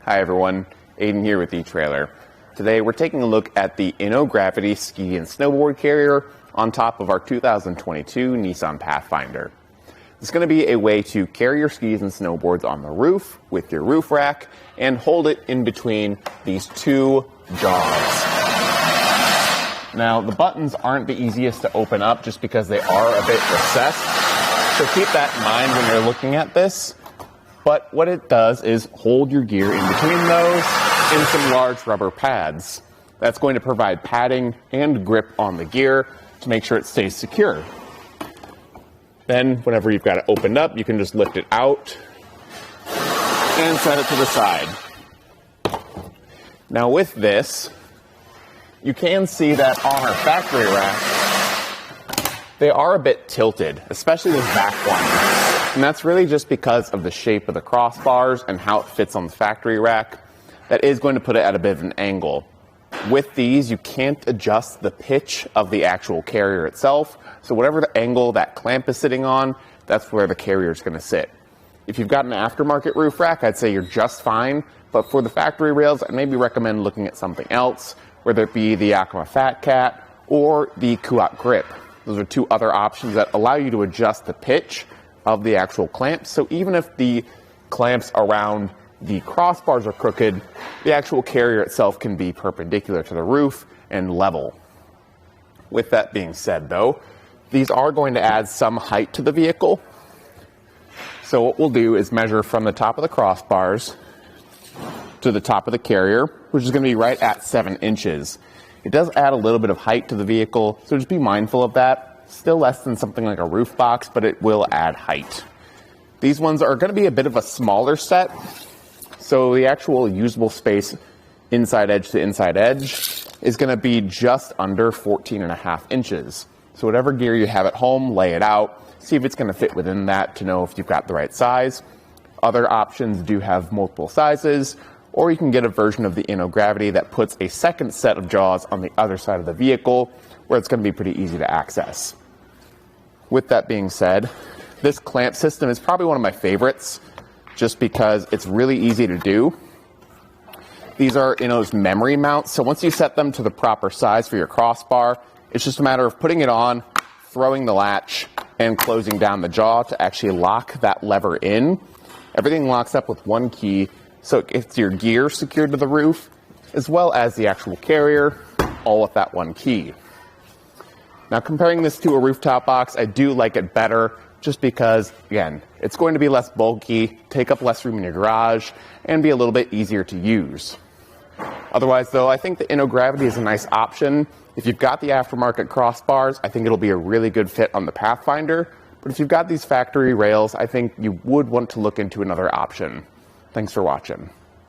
Hi everyone, Aidan here with eTrailer. Today we're taking a look at the Inno Gravity Ski and Snowboard carrier on top of our 2022 Nissan Pathfinder. It's going to be a way to carry your skis and snowboards on the roof with your roof rack and hold it in between these two jaws. Now the buttons aren't the easiest to open up just because they are a bit recessed, so keep that in mind when you're looking at this. But what it does is hold your gear in between those in some large rubber pads. That's going to provide padding and grip on the gear to make sure it stays secure. Then, whenever you've got it opened up, you can just lift it out and set it to the side. Now with this, you can see that on our factory rack, they are a bit tilted, especially this back one. And that's really just because of the shape of the crossbars and how it fits on the factory rack. That is going to put it at a bit of an angle. With these, you can't adjust the pitch of the actual carrier itself. So whatever the angle that clamp is sitting on, that's where the carrier is going to sit. If you've got an aftermarket roof rack, I'd say you're just fine. But for the factory rails, I'd maybe recommend looking at something else, whether it be the Yakima Fat Cat or the Kuat Grip. Those are two other options that allow you to adjust the pitch of the actual clamps. So even if the clamps around the crossbars are crooked, the actual carrier itself can be perpendicular to the roof and level. With that being said though, these are going to add some height to the vehicle. So what we'll do is measure from the top of the crossbars to the top of the carrier, which is going to be right at 7 inches. It does add a little bit of height to the vehicle, so just be mindful of that. Still less than something like a roof box, but it will add height. These ones are going to be a bit of a smaller set, so the actual usable space inside edge to inside edge is going to be just under 14.5 inches. So whatever gear you have at home, lay it out, see if it's going to fit within that to know if you've got the right size. Other options do have multiple sizes, or you can get a version of the Inno Gravity that puts a second set of jaws on the other side of the vehicle, where it's going to be pretty easy to access. With that being said, this clamp system is probably one of my favorites, just because it's really easy to do. These are Inno's memory mounts, so once you set them to the proper size for your crossbar, it's just a matter of putting it on, throwing the latch, and closing down the jaw to actually lock that lever in. Everything locks up with one key, so it gets your gear secured to the roof, as well as the actual carrier, all with that one key. Now comparing this to a rooftop box, I do like it better just because, again, it's going to be less bulky, take up less room in your garage, and be a little bit easier to use. Otherwise though, I think the Inno Gravity is a nice option. If you've got the aftermarket crossbars, I think it'll be a really good fit on the Pathfinder. But if you've got these factory rails, I think you would want to look into another option. Thanks for watching.